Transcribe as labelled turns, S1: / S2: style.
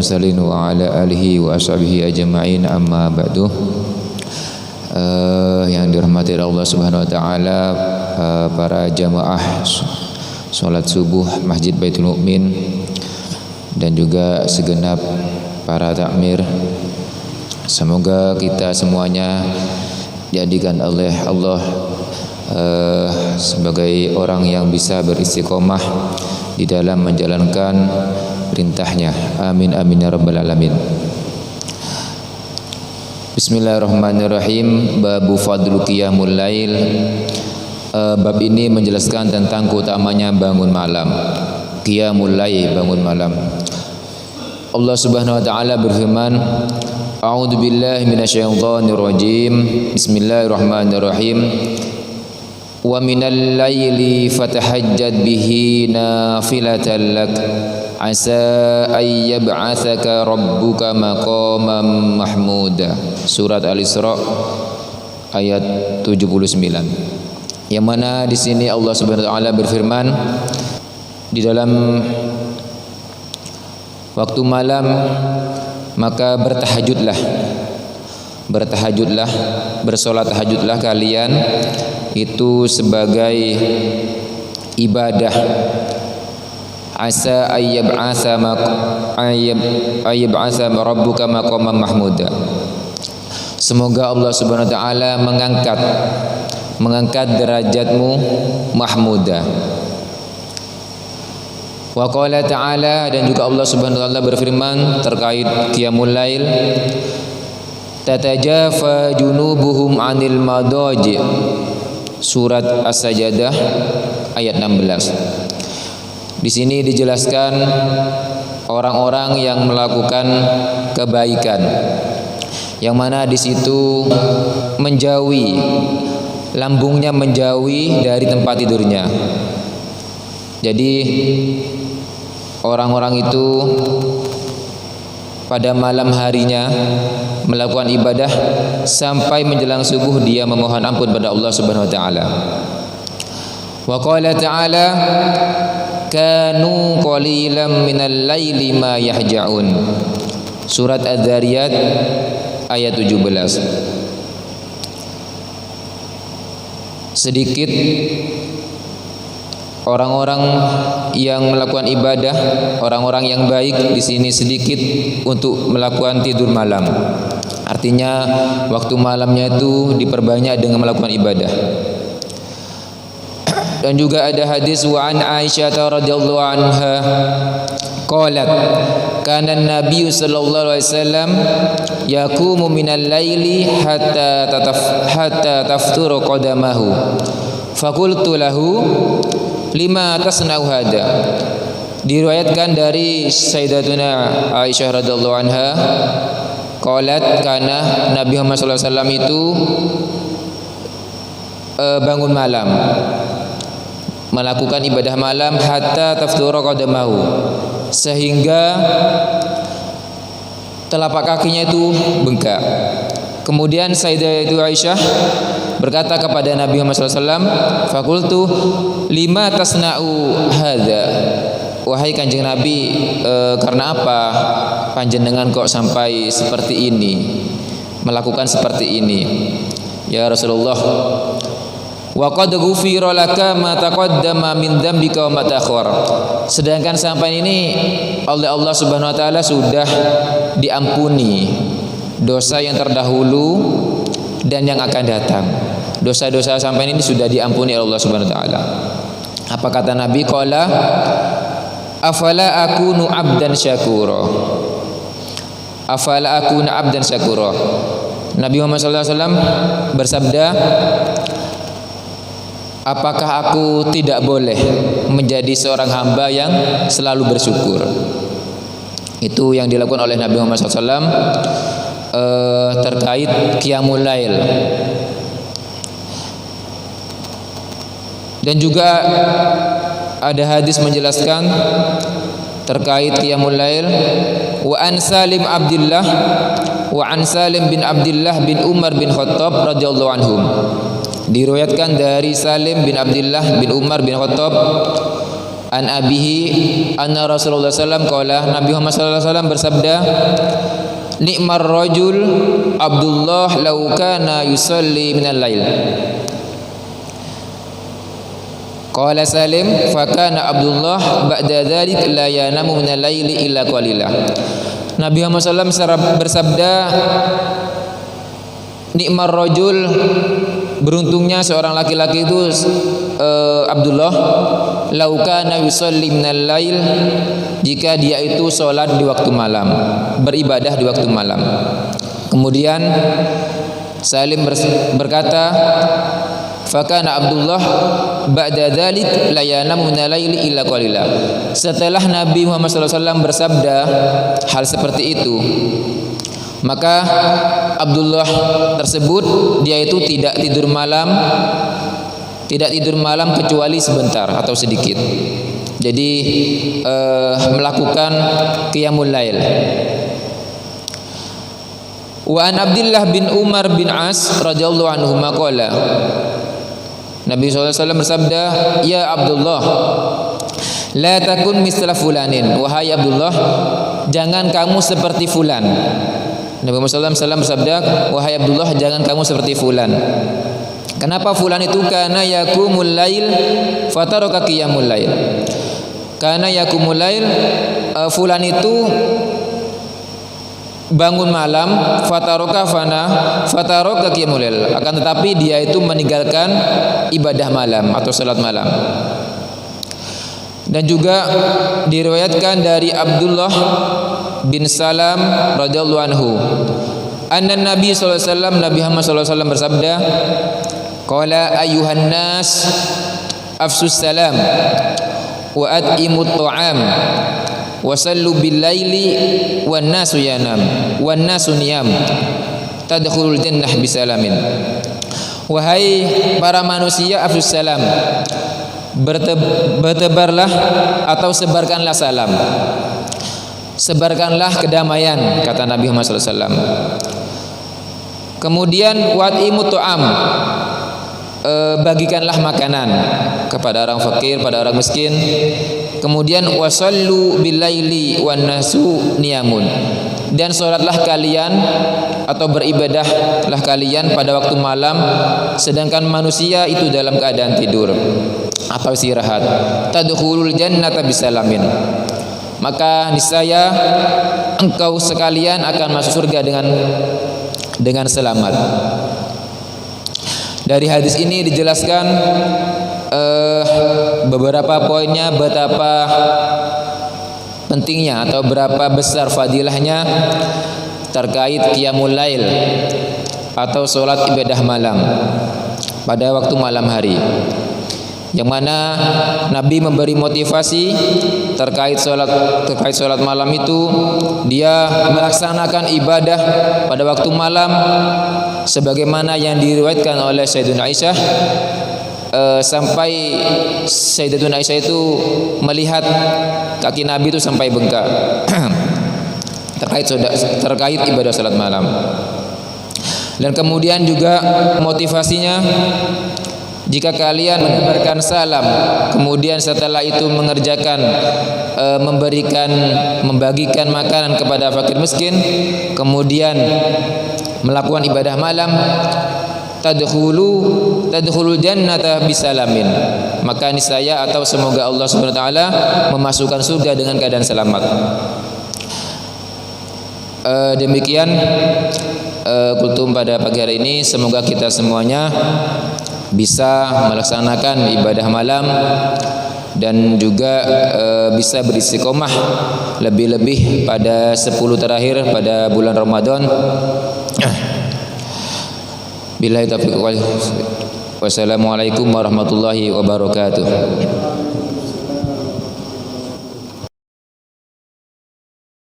S1: mursalin wa ala alihi wa ashabihi ajma'in, amma ba'du. Yang dirahmati Allah Subhanahu wa taala, para jamaah salat subuh Masjid Baitul Mukmin dan juga segenap para takmir, semoga kita semuanya dijadikan oleh Allah sebagai orang yang bisa beristiqomah di dalam menjalankan perintahnya. Amin amin ya rabbal alamin. Bismillahirrahmanirrahim. Babu fadlu qiyamul lail. Bab ini menjelaskan tentang keutamanya bangun malam. Qiyamul lail, bangun malam. Allah Subhanahu wa taala berfirman, A'udzu billahi minasyaitonir rajim. Bismillahirrahmanirrahim. Wa minal laili fatahajjad bihi nafilatan lak asa ay yab'atsaka rabbuka maqaman mahmuda. Surat Al-Isra ayat 79. Yang mana di sini Allah Subhanahu wa taala berfirman, di dalam waktu malam maka bertahajudlah, bersolat tahajudlah kalian, itu sebagai ibadah. Asa ayyab'asa rabbuka maqaman mahmuda. Semoga Allah Subhanahu wa taala mengangkat derajatmu mahmuda. Wa qala ta'ala, dan juga Allah Subhanahu wa taala berfirman terkait qiyamul lail, tatajafa junubuhum 'anil madaji. Surat As-Sajdah ayat 16. Di sini dijelaskan orang-orang yang melakukan kebaikan, yang mana di situ menjauhi, lambungnya menjauhi dari tempat tidurnya. Jadi orang-orang itu pada malam harinya melakukan ibadah sampai menjelang subuh dia memohon ampun pada Allah Subhanahu wa taala. Wa qala ta'ala kanu qalilan minal laili ma yahja'un. Surat Az-Zariyat ayat 17. Sedikit orang-orang yang melakukan ibadah, orang-orang yang baik di sini sedikit untuk melakukan tidur malam. Artinya waktu malamnya itu diperbanyak dengan melakukan ibadah. Dan juga ada hadis wa an Aisyah radhiyallahu anha qalat kana an-nabiy sallallahu alaihi wasallam yaqumu minal laili hatta tafturu qadamahu faqultu lahu lima tasna'u hada. Diriwayatkan dari Sayyidatuna Aisyah radhiyallahu anha qalat kana Nabi Muhammad sallallahu alaihi wasallam itu bangun malam, melakukan ibadah malam hatta tafturu qadamahu, sehingga telapak kakinya itu bengkak. Kemudian Sayyidatuna Aisyah berkata kepada Nabi Muhammad SAW, fakultu lima tasna'u hadza. Wahai kanjeng Nabi, karena apa panjenengan kok sampai seperti ini, melakukan seperti ini? Ya Rasulullah, wa qad ghufira laka ma taqaddama min dzambika wa ma ta'akhkhar. Sedangkan sampai ini oleh Allah Subhanahu wa taala sudah diampuni dosa yang terdahulu dan yang akan datang. Dosa-dosa sampai ini sudah diampuni oleh Allah Subhanahu wa taala. Apa kata Nabi? Qala afala akunu abdan syakura. Afala akunu abdan syakura. Nabi Muhammad sallallahu alaihi wasallam bersabda, apakah aku tidak boleh menjadi seorang hamba yang selalu bersyukur? Itu yang dilakukan oleh Nabi Muhammad SAW terkait qiyamul lail. Dan juga ada hadis menjelaskan terkait qiyamul lail. Wa an Salim bin Abdullah bin Umar bin Khattab radhiyallahu anhum. Diriwayatkan dari Salim bin Abdullah bin Umar bin Khattab an abihi anna Rasulullah sallallahu alaihi wasallam qala, Nabi Muhammad sallallahu alaihi wasallam bersabda, ni'mar rajul Abdullah law kana yusalli minal lail. Qala Salim, fa kana Abdullah ba'da dzalik la yanamu minal laili illa qalila. Nabi Muhammad sallallahu alaihi wasallam bersabda, ni'mar rajul, beruntungnya seorang laki-laki itu Abdullah, lauka yusalli minal lail, jika dia itu sholat di waktu malam, beribadah di waktu malam. Kemudian Salim berkata, fakana Abdullah ba'da dzalik la yanamu minal laili illa qalila. Setelah Nabi Muhammad SAW bersabda hal seperti itu, maka Abdullah tersebut dia itu tidak tidur malam kecuali sebentar atau sedikit. Jadi melakukan qiyamul lail. Wa an Abdullah bin Umar bin As radhiyallahu anhu maqala, Nabi SAW bersabda, ya Abdullah, la takun misla fulanin, wahai Abdullah, jangan kamu seperti fulan. Nabi Muhammad SAW bersabda, wahai Abdullah, jangan kamu seperti fulan. Kenapa fulan itu? Karena yakumul lail fataraka qiyamul lail. Karena yakumul lail, fulan itu bangun malam, fataraka qiyamul lail. Akan tetapi dia itu meninggalkan ibadah malam atau salat malam. Dan juga diriwayatkan dari Abdullah bin Salam radhiyallahu anhu, anna Nabi sallallahu alaihi wasallam, Nabi Muhammad sallallahu alaihi wasallam bersabda, qala ayyuhan nas afsus salam wa at'imut ta'am wa sallu bil laili wan nasu yanam wan nasu niyam tadkhulul jannah bisalamin. Wahai para manusia, afsus salam, bertebarlah atau sebarkanlah salam, sebarkanlah kedamaian, kata Nabi Muhammad SAW. Kemudian wa'imut ta'am, bagikanlah makanan kepada orang fakir, pada orang miskin. Kemudian wasallu billaili wan nasu niyamun, dan sholatlah kalian atau beribadahlah kalian pada waktu malam, sedangkan manusia itu dalam keadaan tidur atau istirahat. Tadkhulul jannata bisalamin, maka niscaya engkau sekalian akan masuk surga dengan selamat. Dari hadis ini dijelaskan beberapa poinnya, betapa pentingnya atau berapa besar fadilahnya terkait qiyamul lail atau sholat ibadah malam pada waktu malam hari, yang mana Nabi memberi motivasi terkait sholat malam itu. Dia melaksanakan ibadah pada waktu malam sebagaimana yang diriwayatkan oleh Sayyidatuna Aisyah, sampai Sayyidatuna Aisyah itu melihat kaki Nabi itu sampai bengkak terkait ibadah salat malam. Dan kemudian juga motivasinya, jika kalian menebarkan salam, kemudian setelah itu mengerjakan membagikan makanan kepada fakir miskin, kemudian melakukan ibadah malam, tadkhulul jannata bisalamin, maka niscaya atau semoga Allah Subhanahu wa taala memasukkan surga dengan keadaan selamat. Demikian kultum pada pagi hari ini. Semoga kita semuanya bisa melaksanakan ibadah malam dan juga bisa beristiqomah lebih-lebih pada 10 terakhir pada bulan Ramadan. Billahi taufiq wal hidayah. Wassalamualaikum warahmatullahi wabarakatuh.